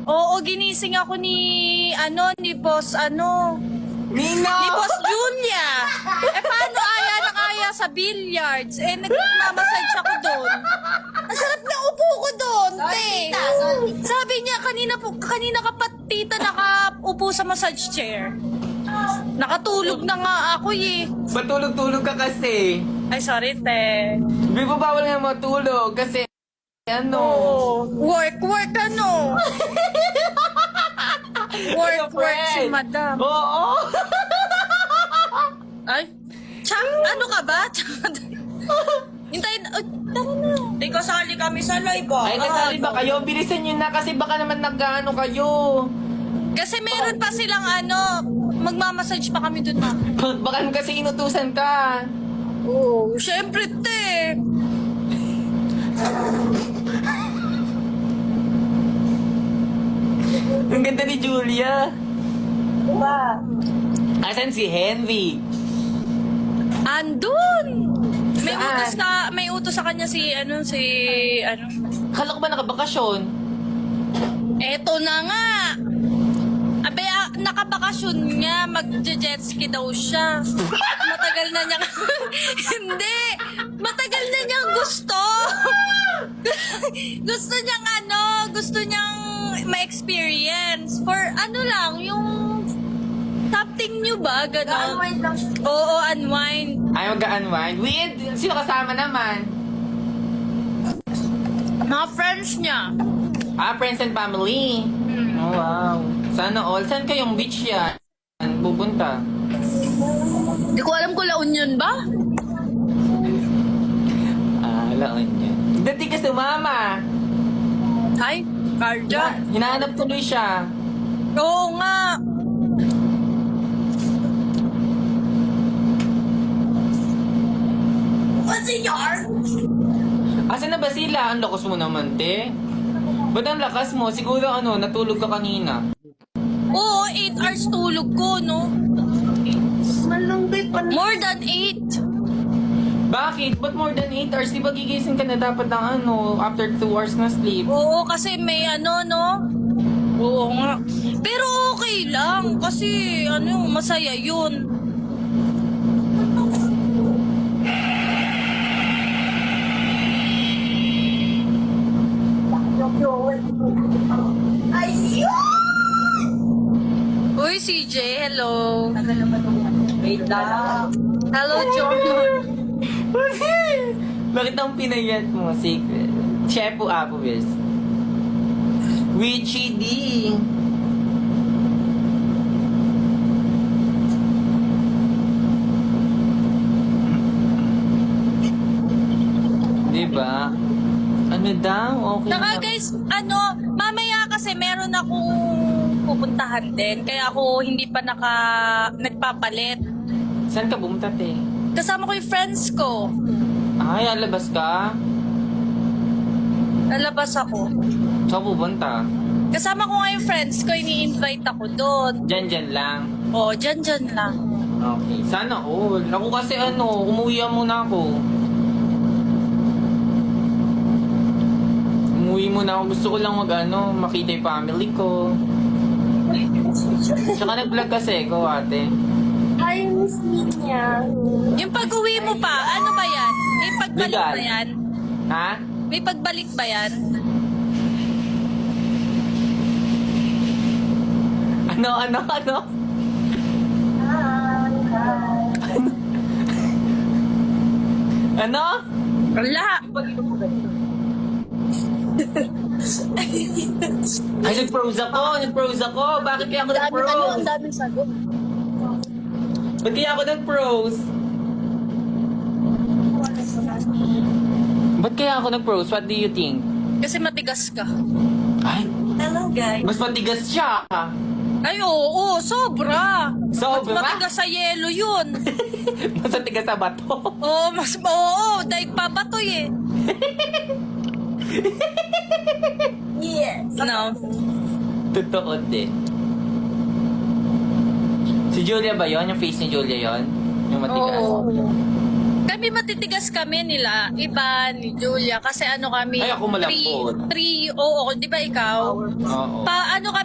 Oo, ginising ako ni Boss, Nino! ni Boss Julia. Paano aya sa billiards? Nagmamassage ako doon. Ang sarap na upo ko doon, te. Sabi niya, kanina ka pa, tita, nakaupo sa massage chair. Nakatulog na nga ako eh. Matulog-tulog ka kasi. Ay, sorry, te. Di ba bawal nga matulog? Kasi, Work, Work si madam. Oo! Ay, ano ka ba? Hintayin, tara na. Ay, kasali kami sa live ah. Ay, kasali ba kayo? Bilisan nyo na kasi baka naman nag-ano kayo. Kasi meron pa silang magmamassage pa kami dun na. Baka naman kasi inutusan ka. Oo, syempre te. Ang ganda ni Julia. Ba? Asan si Henry? Andun! Saan? May utos sa kanya si. Kala ko ba nakabakasyon? Eto na nga! Abe, nakabakasyon nga, mag-jet ski daw siya. Matagal na niya. Hindi! Matagal na niyang gusto! gusto niyang ma-experience. For yung something new ba? Ganon. Unwind lang siya. Oo, unwind. Ay, mag-unwind. With, sino kasama naman? Mga friends niya. Friends and family. Oh, wow. Sana all. Saan kayong beach yan? Pupunta? Di ko alam kung La Union ba? Laon yan. Dati ka sumama. Ay, Carja. Hinahanap tuloy siya. Oo nga. What's in your? Asan na ba sila? Ang lakas mo naman, te. Ba't ang lakas mo? Siguro natulog ka kanina. Oo, 8 hours tulog ko, no? Malungkit pa na. More than 8. Bakit? Ba't more than 8 hours? Di ba gigising ka na dapat ng after 2 hours na sleep? Oo, kasi may no? Oo nga. Pero okay lang, kasi masaya yun. Uy, CJ, hello. Wait lang. Hello, John. Bakit ang pinayat mo? Secret. Chepo Applebee's. Witchy D. Diba? Ano daw? Okay Saka na. guys, mamaya kasi meron akong pupuntahan din. Kaya ako hindi pa nagpapalit. Saan ka bumunta, te? Kasama ko yung friends ko. Ay, alabas ka? Lalabas ako. Saan pupunta? Kasama ko nga yung friends ko, ini-invite ako doon. Diyan lang. Oo, dyan lang. Okay. Sana all. Ako kasi umuwi muna ako. Umuwi muna ako. Gusto ko lang makita yung family ko. Tsaka nag-vlog kasi ko, ate. Hi, Miss Ninya. Yung pag-uwi mo pa, ano ba yan? May pagbalik Legal. ba yan? Ha? May pagbalik ba yan? Ano? Ano? Wala. Ay, nag-pros ako. Bakit kaya ako Ang nag-pros? daming sagot. Ba't kaya ako nag-pros? Ba't kaya ako nag-pros? What do you think? Kasi matigas ka. Ay, Hello, guys. mas matigas siya. Ay, oo, sobra. Sobra? Mas matigas sa yelo yun. Mas matigas sa bato. Oo, dahil papatoy eh. Yes. No. Totoo din. Si Julia ba yon? Yung face ni Julia yon? Yung matigas? Oo. Kami matitigas kami nila, iba ni Julia, kasi kami, Ay, ako malambot. oo, di ba ikaw? Oo.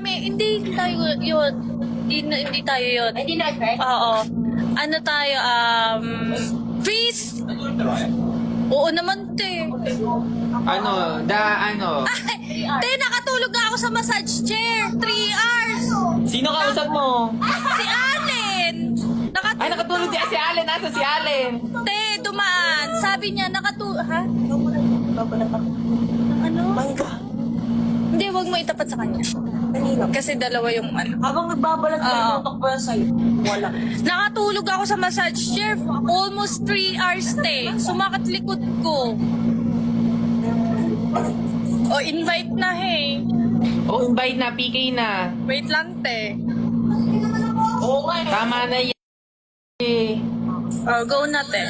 kami, hindi tayo yun. Hindi tayo yun. Hindi na, right? Oo. Ano tayo, freeze! Oo naman, te. Ano, Te, nakatulog ako sa massage chair. 3 hours. Sino kausap mo? Si Allen. Ay, nakatulog din si Allen. Nasa si Allen? Te, dumaan. Sabi niya, nakatulog. Ha? Ano? Mangga. Hindi, wag mo itapat sa kanya. Kanina. Kasi dalawa yung ano. Habang nagbabalat ka, Oo. tutok pa sa'yo. Wala. Nakatulog ako sa massage chair. Almost 3 hours, te. Sumakat likod ko. O, invite na, hey. Oh, invite na. PK na. Wait lang, te. Oo nga. Tama na yan. Eh. Oh, go na, te.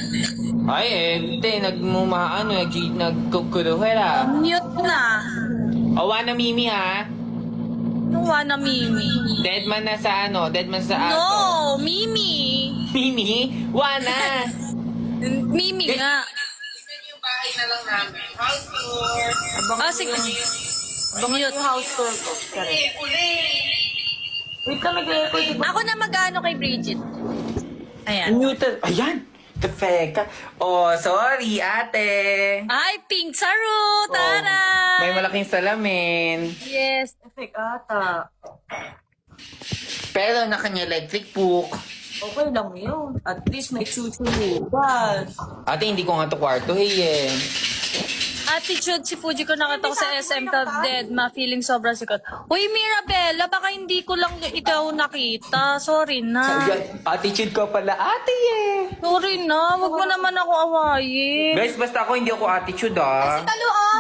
Ay, te, nagkukuruhera. Mute na. Awa na Mimi, ha? Nuwa na Mimi. Deadman na sa deadman sa ato. No, Mimi. Mimi, wana. Mimi nga. Yung bahay na lang namin. House tour. Ah, sige. Mute. House tour ko. Wait lang, nag-record. Ako na mag-ano kay Bridget. Ayan. Muted. Ayan. Tefeka. Oh, sorry, ate. Ay, pink saru! Tara! May malaking salamin. Yes. Effect ata. Pero naka-electric book. Okay lang yun. At least may chuchu bukas. Ate, hindi ko nga to kwarto, hey, eh. Attitude si Fuji ko nakita ko sa SM Top Dead. Ma-feeling sobrang sikat. Uy, Mirabella, baka hindi ko lang ikaw nakita. Sorry na. Attitude ko pala, ate, eh. Sorry na. Huwag mo naman ako awayin. Guys, basta ako hindi ako attitude, ah.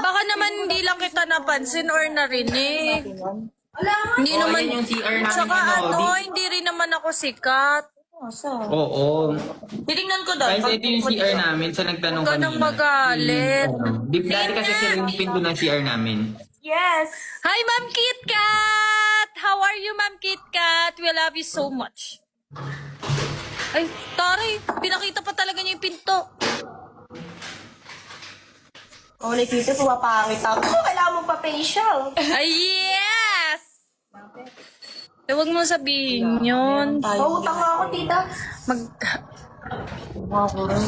Baka naman hindi lang kita napansin or narinig. Hindi Oh, naman. yan yung CR namin, Tsaka ano, hindi rin naman ako sikat. Asa? Oo. Titingnan ko doon. Guys, ito yung CR namin sa nagtanong Huwag ka nang kanina. magalit. Dati kasi sila yung pinto ng CR namin. Yes! Hi, Ma'am Kit Kat! How are you, Ma'am Kit Kat? We love you so much. Ay, taray. Pinakita pa talaga niya yung pinto. Oh, nakita, pumapangit ako. Kailangan mong pa-facial. Ay, yes! Eh, huwag mo sabihin yun. Pautang nga ako, tita. Mag... Ako rin.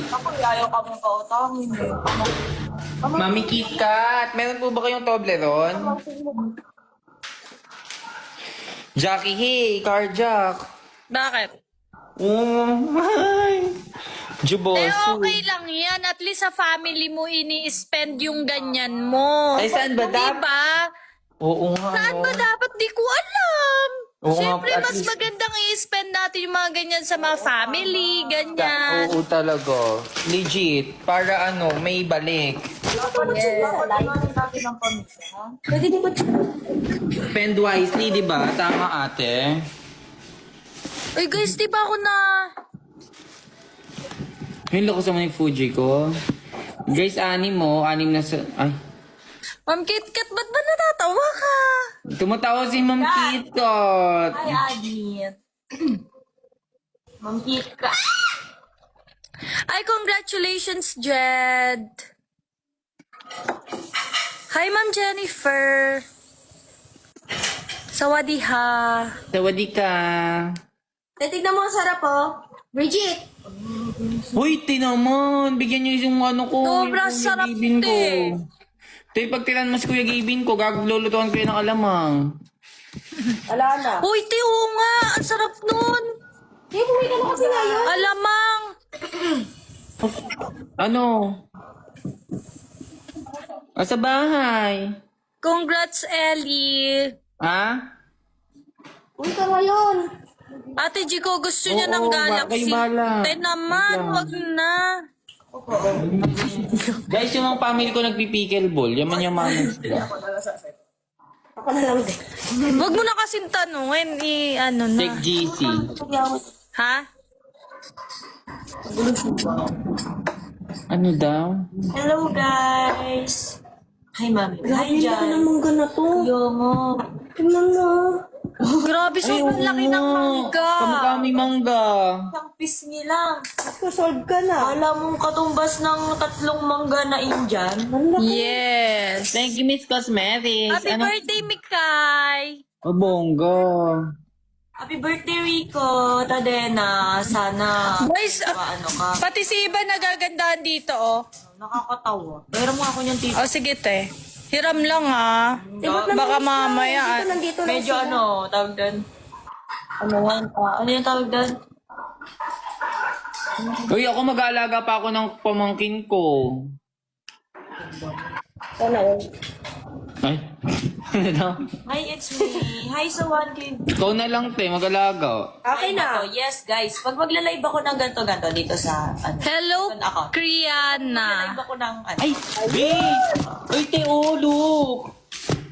Ako, ayaw ka mong pautangin. Mami Kit Kat, meron po ba kayong Toblerone? Jackie, hey, carjack. Bakit? Oh, hi. Juboso. Okay lang yan. At least sa family mo ini-spend yung ganyan mo. Ay, saan ba dapat? Diba? Oo nga, Saan no? ba dapat? Di ko alam. Oo nga, Siyempre, at mas least- magandang i-spend natin yung mga ganyan sa mga family, ganyan. Oo talaga. Legit. Para may balik. Pwede din ko Spend wisely, di ba? Tama, ate. Uy, guys, di ba ako na... Yung lakas naman yung Fuji ko. Guys, anim na sa... Ay. Ma'am Kit Kat, ba't ba natatawa ka? Tumatawa si Ma'am Kit Kat. Hi, Adit. Ma'am Kika. Ay, congratulations, Jed. Hi, Ma'am Jennifer. Sawadiha. Sawadi ka. Tignan mo ang sarap, oh. Bridget. Hoy, naman. Bigyan niyo yung ko. Sobrang yung Kuya sarap, Gavin ko. te. Tay, pagtiran mo si Kuya Gavin ko, gaglulutuan ko yun ng alamang. Wala na. Uy, te, oo nga. Ang sarap nun. Hindi, bumili ka na kasi ngayon. Alamang. Ano? Sa bahay. Congrats, Ellie. Ha? Uy, ka ngayon. Ate Jico, gusto niya Oo, ng kayo Galaxy. bahala. Te naman, Wait lang. wag na. Guys, yung mga family ko nagpipikil ball. Yaman-yaman sila. Ako na lang din. Wag mo na kasing tanungin, ano na. Take GC. Ha? Ano daw? Hello, guys. Hi, mami. Hi, Jan. Grabe naman ganito. Yo mo. Tingnan mo. Grabe, sobrang laki ng mangga. Kamukha may mangga. Isang piece nila. Solve ka na. Alam mong katumbas ng 3 mangga na Indian. Yes. Thank you, Miss Cosmetics. Happy birthday, Mikay. Oh, bongga. Happy birthday, Rico. Tadena. Sana Guys, ano ka. pati si Iba nagagandahan dito, oh. Nakakatawa. Pero mo ako niyang tito. Oh, sige, te. Hiram lang, ah. Baka mamaya. Nandito lang Medyo sila. ano, tawag doon. Ano yung tawag doon? Uy, ako mag-aalaga pa ako ng pamangkin ko. Sana yun. Ay, ano? Hi, it's me. Hi, sa one kid. Ikaw na lang, te, mag-alaga. Okay na. Yes, guys. Pag magla-live ako ng ganto-ganto dito sa, ano, Hello, ako. Kriana. Live ako ng, ano, Ay, babe! Uy, te, oh, look!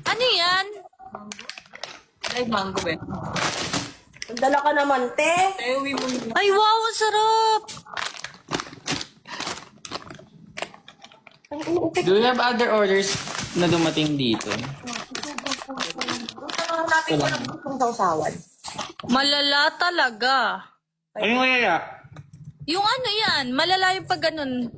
Ano yan? live mango, eh. Dala ka naman, te. Ewi mo yun. Ay, wow, ang sarap. Do you have other orders na dumating dito? Hanapin ko lang itong sausawan. Malala talaga. Ano yung kaya? Yung ano yan, malala yung pag ganun.